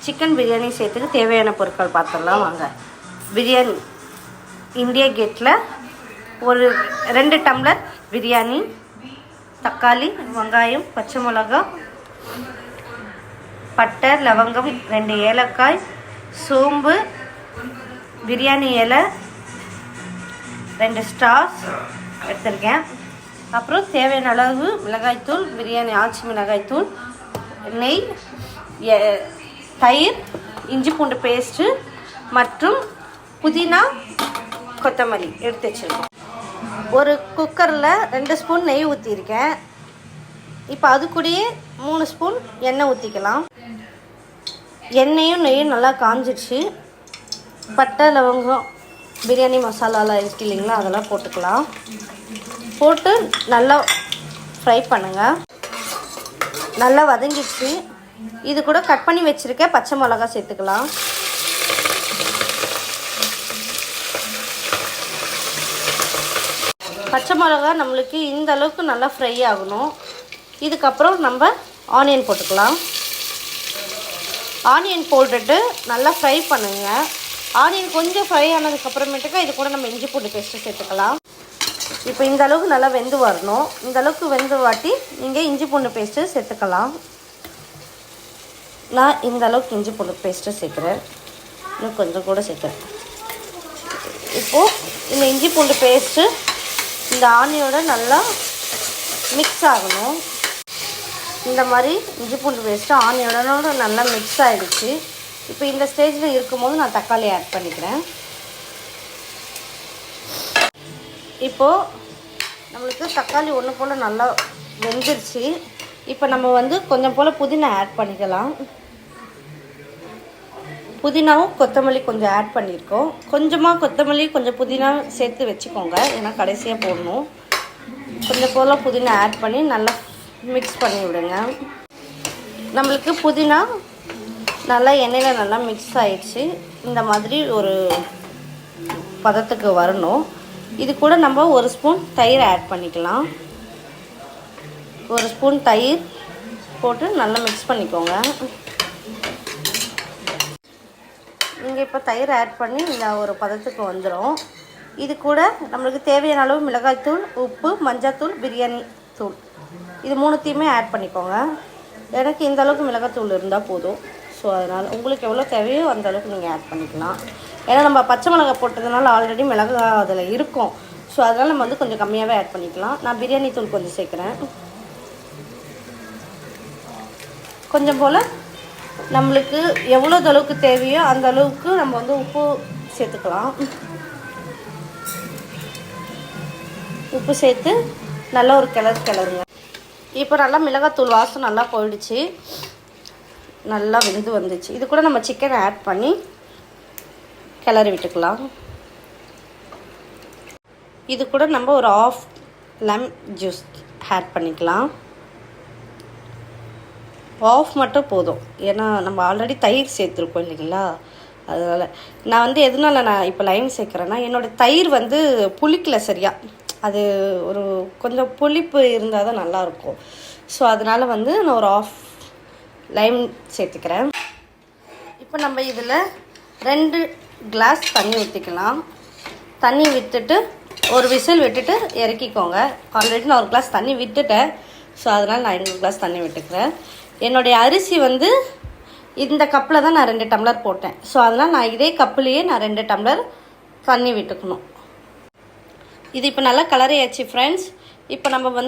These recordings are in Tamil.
சிக்கன் பிரியாணி செய்யறதுக்கு தேவையான பொருட்கள் பார்த்துடலாம் வாங்க. பிரியாணி இந்தியா கேட்டில் ஒரு 2 டம்ளர் பிரியாணி, தக்காளி, வெங்காயம், பச்சை மிளகா, பட்டை, லவங்கம், 2 ஏலக்காய், சோம்பு, பிரியாணி இலை, 2 ஸ்டார்ஸ் எடுத்திருக்கேன். அப்புறம் தேவையான அளவு மிளகாய்த்தூள், பிரியாணி ஆச்சி மிளகாய்த்தூள், நெய், தயிர், இஞ்சி பூண்டு பேஸ்ட்டு மற்றும் புதினா, கொத்தமல்லி எடுத்து வச்சுருக்கோம். ஒரு குக்கரில் 2 ஸ்பூன் நெய் ஊற்றிருக்கேன். இப்போ அது கூடயே 3 ஸ்பூன் எண்ணெய் ஊற்றிக்கலாம். எண்ணெயும் நெய்யும் நல்லா காஞ்சிடுச்சு. பட்டை, லவங்கம், பிரியாணி மசாலாலாம் இருக்கு இல்லைங்களா, அதெல்லாம் போட்டுக்கலாம். போட்டு நல்லா ஃப்ரை பண்ணுங்கள். நல்லா வதங்கிடுச்சு. இது கூட கட் பண்ணி வச்சுருக்க பச்சை மிளகா சேர்த்துக்கலாம். பச்சை மிளகா நம்மளுக்கு இந்த அளவுக்கு நல்லா ஃப்ரை ஆகணும். இதுக்கப்புறம் நம்ம ஆனியன் போட்டுக்கலாம். ஆனியன் போட்டுட்டு நல்லா ஃப்ரை பண்ணுங்கள். ஆனியன் கொஞ்சம் ஃப்ரை ஆனதுக்கப்புறமேட்டுக்கா இது கூட நம்ம இஞ்சி பூண்டு பேஸ்ட்டு சேர்த்துக்கலாம். இப்போ இந்த அளவுக்கு நல்லா வெந்து வரணும். இந்த அளவுக்கு வெந்து வாட்டி நீங்கள் இஞ்சி பூண்டு பேஸ்ட்டு சேர்த்துக்கலாம். நான் இந்த அளவுக்கு இஞ்சி பூண்டு பேஸ்ட்டு சேர்க்குறேன். இன்னும் கொஞ்சம் கூட சேர்க்குறேன். இப்போது இந்த இஞ்சி பூண்டு பேஸ்ட்டு இந்த ஆனியோட நல்லா மிக்ஸ் ஆகணும். இந்த மாதிரி இஞ்சி பூண்டு பேஸ்ட்டு ஆனியோட நல்லா மிக்ஸ் ஆகிடுச்சு. இப்போ இந்த ஸ்டேஜில் இருக்கும்போது நான் தக்காளி ஆட் பண்ணிக்கிறேன். இப்போது நம்மளுக்கு தக்காளி ஒன்று போல் நல்லா வெந்துருச்சு. இப்போ நம்ம கொஞ்சம் போல் புதினா ஆட் பண்ணிக்கலாம். புதினாவும் கொத்தமல்லி கொஞ்சம் ஆட் பண்ணியிருக்கோம். கொஞ்சமாக கொத்தமல்லி கொஞ்சம் புதினா சேர்த்து வச்சுக்கோங்க, ஏன்னா கடைசியாக போடணும். கொஞ்சம் போல் புதினா ஆட் பண்ணி நல்லா மிக்ஸ் பண்ணி விடுங்க. நம்மளுக்கு புதினா நல்லா எண்ணெயில் நல்லா மிக்ஸ் ஆகிடுச்சு. இந்த மாதிரி ஒரு பதத்துக்கு வரணும். இது கூட நம்ம 1 ஸ்பூன் தயிர் ஆட் பண்ணிக்கலாம். 1 ஸ்பூன் தயிர் போட்டு நல்லா மிக்ஸ் பண்ணிக்கோங்க. நீங்கள் இப்போ தயிர் ஆட் பண்ணி இந்த ஒரு பதத்துக்கு வந்துடும். இது கூட நம்மளுக்கு தேவையான அளவு மிளகாய்த்தூள், உப்பு, மஞ்சள்தூள், பிரியாணி தூள், இது 3த்தையுமே ஆட் பண்ணிக்கோங்க. எனக்கு இந்த அளவுக்கு மிளகாய்த்தூள் இருந்தால் போதும். ஸோ அதனால் உங்களுக்கு எவ்வளோ தேவையோ அந்த அளவுக்கு நீங்கள் ஆட் பண்ணிக்கலாம். ஏன்னா நம்ம பச்சை மிளகாய் போட்டதுனால ஆல்ரெடி மிளகாய் அதில் இருக்கும். ஸோ அதனால் நம்ம கொஞ்சம் கம்மியாகவே ஆட் பண்ணிக்கலாம். நான் பிரியாணி தூள் கொஞ்சம் சேர்க்குறேன். கொஞ்சம் போல் நம்மளுக்கு எவ்வளோ அளவுக்கு தேவையோ அந்த அளவுக்கு நம்ம உப்பு சேர்த்துக்கலாம். உப்பு சேர்த்து நல்லா ஒரு கிளறுங்க. இப்போ நல்லா மிளகாத்தூள் வாசம் நல்லா போயிடுச்சு. நல்லா வெந்து வந்துச்சு. இது கூட நம்ம சிக்கனை ஆட் பண்ணி கிளறி விட்டுக்கலாம். இது கூட நம்ம ஒரு 1/2 லெமன் ஜூஸ் ஆட் பண்ணிக்கலாம். 1/2 மட்டும் போதும், ஏன்னா நம்ம ஆல்ரெடி தயிர் சேர்த்துருக்கோம் இல்லைங்களா, அதனால் நான் எதனால நான் இப்போ லைம் சேர்க்குறேன்னா, என்னோடய தயிர் புளிக்கல சரியா. அது ஒரு கொஞ்சம் புளிப்பு இருந்தால் தான் நல்லாயிருக்கும். ஸோ அதனால் நான் ஒரு 1/2 லைம் சேர்த்துக்கிறேன். இப்போ நம்ம இதில் 2 கிளாஸ் தண்ணி ஊற்றிக்கலாம். தண்ணி விட்டுட்டு ஒரு விசில் விட்டுட்டு இறக்கிக்கோங்க. ஆல்ரெடி நான் 1 கிளாஸ் தண்ணி விட்டுட்டேன். ஸோ அதனால் நான் 2 கிளாஸ் தண்ணி விட்டுக்கிறேன். என்னுடைய அரிசி இந்த கப்பில் தான் நான் 2 டம்ளர் போட்டேன். ஸோ அதனால் நான் இதே கப்புலேயே நான் 2 டம்ளர் தண்ணி விட்டுக்கணும். இது இப்போ நல்லா கலரையாச்சு ஃப்ரெண்ட்ஸ். இப்போ நம்ம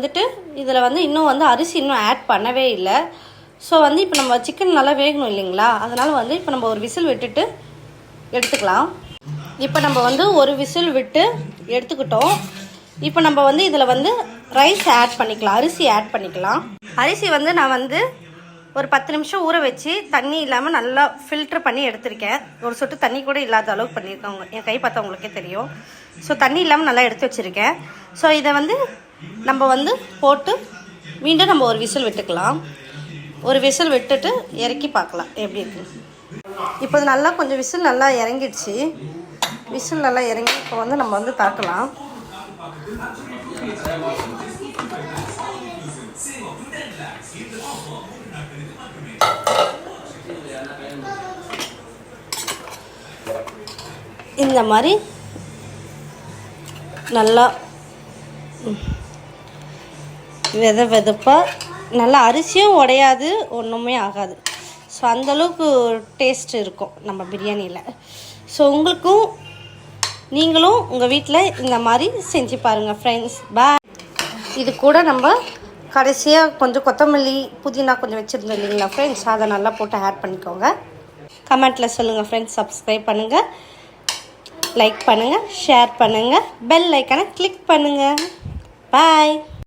இதில் இன்னும் அரிசி இன்னும் ஆட் பண்ணவே இல்லை. ஸோ இப்போ நம்ம சிக்கன் நல்லா வேகணும் இல்லைங்களா, அதனால் இப்போ நம்ம ஒரு விசில் விட்டுட்டு எடுத்துக்கலாம். இப்போ நம்ம ஒரு விசில் விட்டு எடுத்துக்கிட்டோம். இப்போ நம்ம இதில் ரைஸ் ஆட் பண்ணிக்கலாம், அரிசி ஆட் பண்ணிக்கலாம். அரிசி நான் ஒரு 10 நிமிஷம் ஊற வச்சு தண்ணி இல்லாமல் நல்லா ஃபில்ட்ரு பண்ணி எடுத்திருக்கேன். ஒரு சொட்டு தண்ணி கூட இல்லாத அளவுக்கு பண்ணியிருக்கேன். என் கை பார்த்தா உங்களுக்கே தெரியும். ஸோ தண்ணி இல்லாமல் நல்லா எடுத்து வச்சுருக்கேன். ஸோ இதை நம்ம போட்டு மீண்டும் நம்ம ஒரு விசில் விட்டுக்கலாம். ஒரு விசில் விட்டுட்டு இறக்கி பார்க்கலாம் எப்படி இருக்குது. இப்போ நல்லா கொஞ்சம் விசில் நல்லா இறங்கிடுச்சு. விசில் நல்லா இறங்கி இப்போ நம்ம தாக்கலாம். இந்த மாதிரி நல்லா வெதப்பாக நல்லா அரிசியும் உடையாது, ஒன்றுமே ஆகாது. ஸோ அந்தளவுக்கு டேஸ்ட் இருக்கும் நம்ம பிரியாணியில். ஸோ நீங்களும் உங்கள் வீட்டில் இந்த மாதிரி செஞ்சு பாருங்கள் ஃப்ரெண்ட்ஸ். பாய். இது கூட நம்ம கடைசியாக கொஞ்சம் கொத்தமல்லி புதினா கொஞ்சம் வச்சுருந்தோம் இல்லைங்களா ஃப்ரெண்ட்ஸ், அதை நல்லா போட்டு ஆட் பண்ணிக்கோங்க. கமெண்ட்டில் சொல்லுங்கள் ஃப்ரெண்ட்ஸ். சப்ஸ்கிரைப் பண்ணுங்கள், லைக் பண்ணுங்கள், ஷேர் பண்ணுங்கள், பெல் ஐக்கானை கிளிக் பண்ணுங்கள். பாய்.